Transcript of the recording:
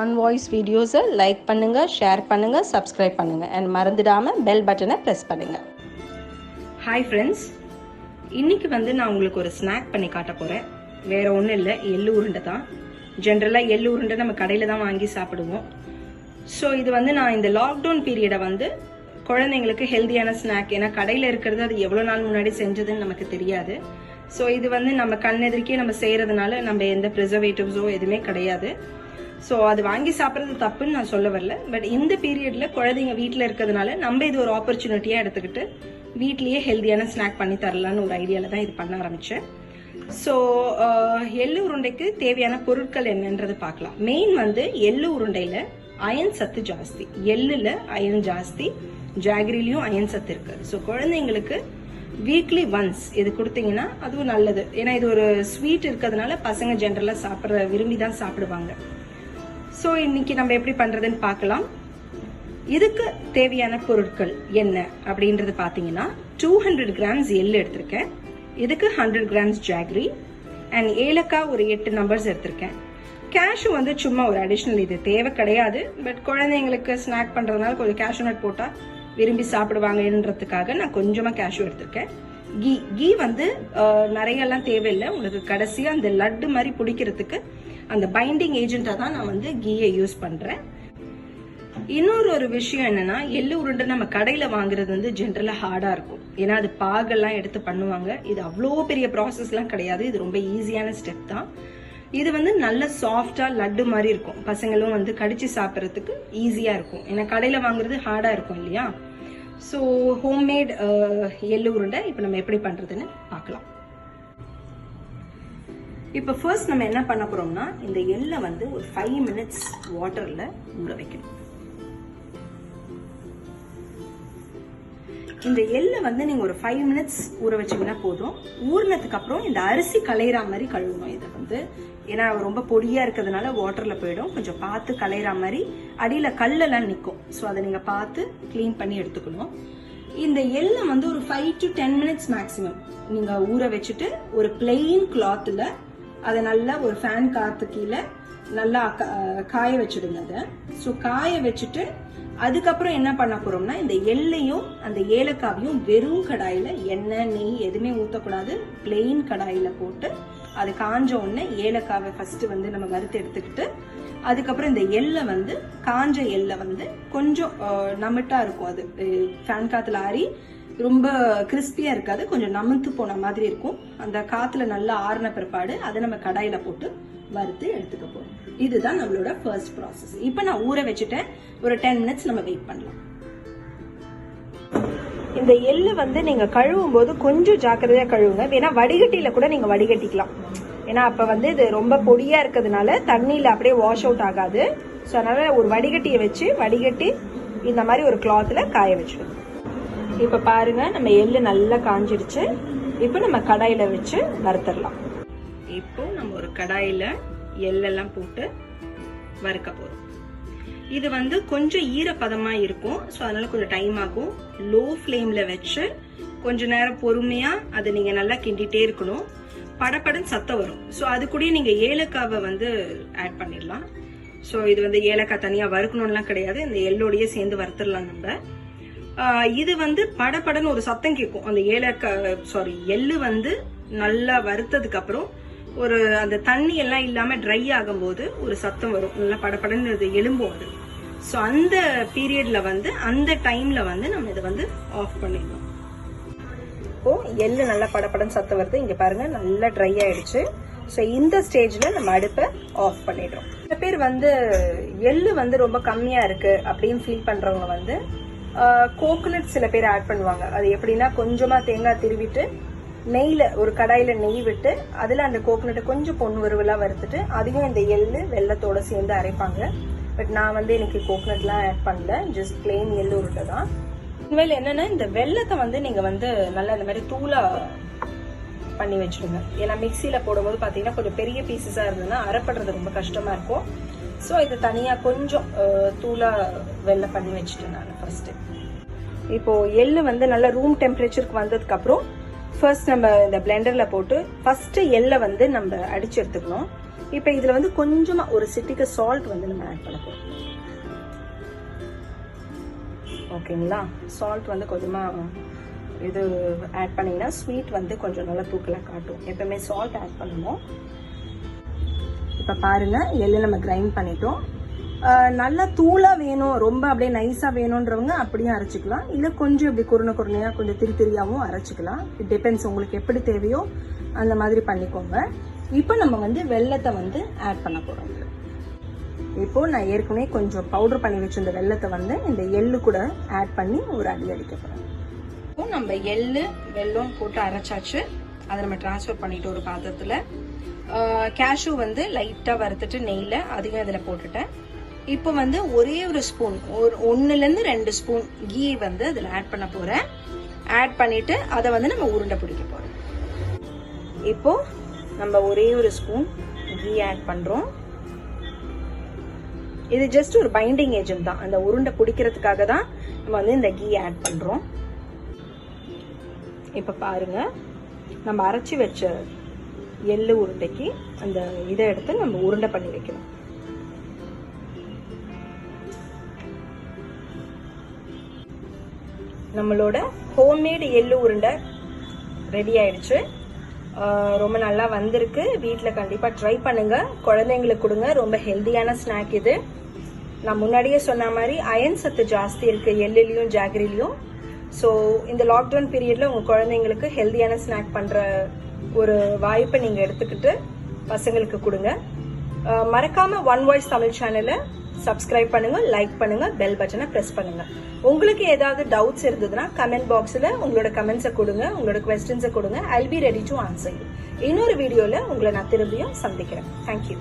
On voice வீடியோஸை like பண்ணுங்கள், share பண்ணுங்கள், சப்ஸ்கிரைப் பண்ணுங்கள் அண்ட் மறந்துடாமல் பெல் பட்டனை ப்ரெஸ் பண்ணுங்கள். ஹாய் ஃப்ரெண்ட்ஸ், இன்றைக்கி நான் உங்களுக்கு ஒரு ஸ்நாக் பண்ணி காட்ட போகிறேன். வேறு ஒன்றும் இல்லை, எள்ளு உருண்டை தான். ஜென்ரலாக எள்ளு உருண்டை நம்ம கடையில் தான் வாங்கி சாப்பிடுவோம். ஸோ இது நான் இந்த லாக்டவுன் பீரியடை குழந்தைங்களுக்கு ஹெல்த்தியான ஸ்நாக், ஏன்னா கடையில் இருக்கிறது அது எவ்வளோ நாள் முன்னாடி செஞ்சதுன்னு நமக்கு தெரியாது. ஸோ இது நம்ம கண்ணெதிர்க்கே நம்ம செய்கிறதுனால நம்ம எந்த ப்ரிசர்வேட்டிவ்ஸோ எதுவுமே கிடையாது. ஸோ அது வாங்கி சாப்பிட்றது தப்புன்னு நான் சொல்ல வரல. பட் இந்த பீரியடில் குழந்தைங்க வீட்டில் இருக்கிறதுனால நம்ம இது ஒரு ஆப்பர்ச்சுனிட்டியாக எடுத்துக்கிட்டு வீட்லேயே ஹெல்த்தியான ஸ்நாக் பண்ணி தரலான்னு ஒரு ஐடியாவில் தான் இது பண்ண ஆரம்பித்தேன். ஸோ எள்ளு உருண்டைக்கு தேவையான பொருட்கள் என்னன்றது பார்க்கலாம். மெயின் எள்ளு உருண்டையில் அயன் சத்து ஜாஸ்தி, எள்ளில் அயன் ஜாஸ்தி, ஜாகரிலையும் அயன் சத்து இருக்குது. ஸோ குழந்தைங்களுக்கு வீக்லி ஒன்ஸ் இது கொடுத்தீங்கன்னா அதுவும் நல்லது. ஏன்னா இது ஒரு ஸ்வீட் இருக்கிறதுனால பசங்க ஜென்ரலாக விரும்பி தான் சாப்பிடுவாங்க. ஸோ இன்னைக்கு நம்ம எப்படி பண்ணுறதுன்னு பார்க்கலாம். இதுக்கு தேவையான பொருட்கள் என்ன அப்படின்றது பார்த்தீங்கன்னா 200 கிராம்ஸ் எள்ளு எடுத்திருக்கேன். இதுக்கு 100 கிராம்ஸ் ஜாகரி அண்ட் ஏலக்காய் ஒரு 8 நம்பர்ஸ் எடுத்திருக்கேன். கேஷு சும்மா ஒரு அடிஷ்னல், இது தேவை கிடையாது. பட் குழந்தைங்களுக்கு ஸ்நாக் பண்ணுறதுனால கொஞ்சம் கேஷ்யூ நட் போட்டால் விரும்பி சாப்பிடுவாங்கன்றதுக்காக நான் கொஞ்சமாக கேஷ்யூ எடுத்திருக்கேன். கீ நிறையெல்லாம் தேவையில்லை. உங்களுக்கு கடைசியாக அந்த லட்டு மாதிரி பிடிக்கிறதுக்கு அந்த பைண்டிங் ஏஜென்ட்டாக தான் நான் கீயை யூஸ் பண்ணுறேன். இன்னொரு விஷயம் என்னன்னா, எள்ளு உருண்டை நம்ம கடையில் வாங்குறது ஜென்ரலாக ஹார்டாக இருக்கும். ஏன்னா அது பாகெல்லாம் எடுத்து பண்ணுவாங்க. இது அவ்வளோ பெரிய ப்ராசஸ்லாம் கிடையாது. இது ரொம்ப ஈஸியான ஸ்டெப் தான். இது நல்ல சாஃப்டாக லட்டு மாதிரி இருக்கும். பசங்களும் கடிச்சு சாப்பிட்றதுக்கு ஈஸியாக இருக்கும். ஏன்னா கடையில் வாங்குறது ஹார்டாக இருக்கும் இல்லையா. ஸோ ஹோம்மேட் எள்ளு உருண்டை இப்போ நம்ம எப்படி பண்ணுறதுன்னு பார்க்கலாம். இப்போ ஃபர்ஸ்ட் நம்ம என்ன பண்ண போகிறோம்னா, இந்த எள்ளை ஒரு 5 மினிட்ஸ் வாட்டரில் ஊற வைக்கணும். இந்த எள்ளை நீங்கள் ஒரு 5 மினிட்ஸ் ஊற வச்சிங்கன்னா போதும். ஊறினதுக்கு அப்புறம் இந்த அரிசி களையிற மாதிரி கழுவணும். இதை ஏன்னா ரொம்ப பொடியாக இருக்கிறதுனால வாட்டரில் போயிடும். கொஞ்சம் பார்த்து களையிற மாதிரி, அடியில் கல்லெல்லாம் நிற்கும். ஸோ அதை நீங்கள் பார்த்து க்ளீன் பண்ணி எடுத்துக்கணும். இந்த எள்ளை ஒரு 5 to 10 மினிட்ஸ் மேக்ஸிமம் நீங்கள் ஊற வச்சுட்டு ஒரு பிளெயின் கிளாத்தில் அதை நல்லா ஒரு ஃபேன் காற்று கீழே நல்லா காய வச்சுடுங்க. அதை காய வச்சுட்டு அதுக்கப்புறம் என்ன பண்ண போறோம்னா, இந்த எள்ளையும் அந்த ஏலக்காவையும் வெறும் கடாயில எண்ணெய் நெய் எதுவுமே ஊற்றக்கூடாது, பிளெயின் கடாயில போட்டு அது காஞ்ச உடனே ஏலக்காவை ஃபர்ஸ்ட் நம்ம வறுத்து எடுத்துக்கிட்டு, அதுக்கப்புறம் இந்த எள்ளை காஞ்ச எள்ளை கொஞ்சம் நமிட்டா இருக்கும். அது ஃபேன் காத்துல ஆறி ரொம்ப கிறிஸ்பியா இருக்காது, கொஞ்சம் நமுத்து போன மாதிரி இருக்கும். அந்த காத்துல நல்லா ஆறின பிற்பாடு அதை நம்ம கடாயில போட்டு வறுத்து எடுத்துக்க போறோம். இதுதான் நம்மளோட ஃபர்ஸ்ட் ப்ராசஸ். இப்போ நான் ஊற வச்சுட்டேன். ஒரு 10 மினிட்ஸ் நம்ம வெயிட் பண்ணலாம். இந்த எள்ளு நீங்க கழுவும் போது கொஞ்சம் ஜாக்கிரதையா கழுவுங்க. வேணா வடிகட்டியில கூட நீங்க வடிகட்டிக்கலாம். ஏன்னா அப்ப இது ரொம்ப பொடியா இருக்கிறதுனால தண்ணியில அப்படியே வாஷ் அவுட் ஆகாது. ஸோ அதனால ஒரு வடிகட்டியை வச்சு வடிகட்டி இந்த மாதிரி ஒரு கிளாத்ல காய வச்சிடுங்க. இப்ப பாருங்க, நம்ம எள்ளு நல்லா காஞ்சிடுச்சு. இப்போ நம்ம கடாயில வச்சு வறுத்தரலாம். இப்போ நம்ம ஒரு கடாயில எள்ளெல்லாம் போட்டு வறுக்க போறோம். இது கொஞ்சம் ஈரப்பதமா இருக்கும். ஸோ அதனால கொஞ்சம் டைம் ஆகும். லோ ஃப்ளேம்ல வச்சு கொஞ்ச நேரம் பொறுமையா அதை நீங்க நல்லா கிண்டிட்டே இருக்கணும். படப்படன்னு சத்தம் வரும். ஸோ அது கூட நீங்க ஏலக்காவை ஆட் பண்ணிடலாம். ஸோ இது ஏலக்காய் தனியா வறுக்கணும்லாம் கிடையாது, இந்த எள்ளோடையே சேர்ந்து வறுத்துடலாம் நம்ம. இது படப்படன்னு ஒரு சத்தம் கேட்கும். அந்த எள்ளு நல்லா வறுத்ததுக்கு அப்புறம் ஒரு அந்த தண்ணி எல்லாம் இல்லாம ட்ரை ஆகும் போது ஒரு சத்தம் வரும். நல்லா படப்படன்னு எலும்பும் அது. ஸோ அந்த பீரியட்ல அந்த டைம்ல நம்ம இதை ஆஃப் பண்ணிடணும். இப்போ எள்ளு நல்லா படப்படன்னு சத்தம் வருது. இங்க பாருங்க, நல்லா ட்ரை ஆயிடுச்சு. ஸோ இந்த ஸ்டேஜ்ல நம்ம அடுப்பை ஆஃப் பண்ணிடுறோம். சில பேர் எள்ளு ரொம்ப கம்மியா இருக்கு அப்படின்னு ஃபீல் பண்றவங்க கோகோனட் சில பேர் ஆட் பண்ணுவாங்க. அது எப்படின்னா, கொஞ்சமா தேங்காய் திருவிட்டு நெய்ல ஒரு கடாயில நெய் விட்டு அதுல அந்த கோகோனட்டை கொஞ்சம் பொண்ணு வறுவலா வறுத்துட்டு அதையும் இந்த எள்ளு வெள்ளத்தோட சேர்ந்து அரைப்பாங்க. பட் நான் இன்னைக்கு கோகோனட்லாம் ஆட் பண்ணல, ஜஸ்ட் பிளெயின் எள்ளு உருண்டை தான். இனிமேல் என்னன்னா, இந்த வெள்ளத்தை நீங்க நல்லா இந்த மாதிரி தூளா பண்ணி வச்சிடுங்க. ஏன்னா மிக்சியில போடும்போது பாத்தீங்கன்னா கொஞ்சம் பெரிய பீசஸா இருந்ததுன்னா அரைப்படுறது ரொம்ப கஷ்டமா இருக்கும். ஸோ இது தனியா கொஞ்சம் தூளா வெள்ளம் பண்ணி வச்சுட்டேன் நான் ஃபர்ஸ்ட். இப்போ எள்ளு நல்லா ரூம் டெம்பரேச்சருக்கு வந்ததுக்கு அப்புறம் ஃபர்ஸ்ட் நம்ம இந்த பிளெண்டர்ல போட்டு ஃபர்ஸ்ட் எள்ளை நம்ம அடிச்சு எடுத்துக்கணும். இப்போ இதில் வந்து கொஞ்சமாக ஒரு சிட்டிக்கு சால்ட் வந்து நம்ம ஆட் பண்ண போகிறோம். ஓகேங்களா, சால்ட் வந்து கொஞ்சமாக இது ஆட் பண்ணிங்கன்னா ஸ்வீட் வந்து கொஞ்சம் நல்லா தூக்கலாக காட்டும். எப்பவுமே சால்ட் ஆட் பண்ணணும். இப்போ பாருங்கள், எள்ளு நம்ம கிரைண்ட் பண்ணிட்டோம். நல்லா தூளாக வேணும், ரொம்ப அப்படியே நைஸாக வேணுன்றவங்க அப்படியே அரைச்சிக்கலாம். இல்லை கொஞ்சம் இப்படி குருணையாக கொஞ்சம் திரியாகவும் அரைச்சிக்கலாம். இட் டிபெண்ட்ஸ், உங்களுக்கு எப்படி தேவையோ அந்த மாதிரி பண்ணிக்கோங்க. இப்போ நம்ம வந்து வெல்லத்தை வந்து ஆட் பண்ண போகிறோம். இப்போது நான் ஏற்கனவே கொஞ்சம் பவுடர் பண்ணி வச்சிருந்த வெல்லத்தை வந்து இந்த எள்ளு கூட ஆட் பண்ணி ஒரு அடி அடிக்க போகிறோம். இப்போ நம்ம எள்ளு வெல்லம் போட்டு அரைச்சாச்சு. அதை நம்ம டிரான்ஸ்ஃபர் பண்ணிட்டு ஒரு பாத்திரத்தில். கேஷ்யூ வந்து லைட்டாக வறுத்துட்டு நெய்யில் அதையும் அதில் போட்டுட்டேன். இப்போ வந்து ஒரே ஒரு ஸ்பூன், ஒரு 1லேருந்து 2 ஸ்பூன் கீ வந்து அதில் ஆட் பண்ண போகிறேன். ஆட் பண்ணிவிட்டு அதை வந்து நம்ம உருண்டை பிடிக்க போகிறோம். இப்போ நம்ம ஒரே ஒரு ஸ்பூன் கீ ஆட் பண்ணுறோம். இது ஜஸ்ட் ஒரு பைண்டிங் ஏஜென்ட் தான், அந்த உருண்டை பிடிக்கிறதுக்காக தான் நம்ம வந்து இந்த கீ ஆட் பண்ணுறோம். இப்போ பாருங்கள், நம்ம அரைச்சி வச்ச எள்ளு உருண்டைக்கு அந்த இதை எடுத்து நம்ம உருண்டை பண்ணி வைக்கணும். நம்மளோட ஹோம்மேட் எள்ளு உருண்டை ரெடி ஆயிடுச்சு. ரொம்ப நல்லா வந்திருக்கு. வீட்டில் கண்டிப்பாக ட்ரை பண்ணுங்க, குழந்தைங்களுக்கு கொடுங்க. ரொம்ப ஹெல்தியான ஸ்நாக் இது. நான் முன்னாடியே சொன்ன மாதிரி அயன் சத்து ஜாஸ்தி இருக்கு எள்ளுலையும் ஜாகரிலையும். ஸோ இந்த லாக்டவுன் பீரியட்ல உங்க குழந்தைங்களுக்கு ஹெல்தியான ஸ்நாக் பண்ற ஒரு வாய்ப்பை நீங்க எடுத்துக்கிட்டு பசங்களுக்கு கொடுங்க. மறக்காம ஒன் வாய்ஸ் தமிழ் சேனலை சப்ஸ்கிரைப் பண்ணுங்க, லைக் பண்ணுங்க, பெல் பட்டனை பிரஸ் பண்ணுங்க. உங்களுக்கு ஏதாவது டவுட்ஸ் இருந்ததுன்னா கமெண்ட் பாக்ஸ்ல உங்களோட கமெண்ட்ஸை கொடுங்க, உங்களோட கொஸ்டின்ஸை கொடுங்க. I be ready to answer you. இன்னொரு வீடியோல உங்களை நான் திரும்பியும் சந்திக்கிறேன். தேங்க்யூ.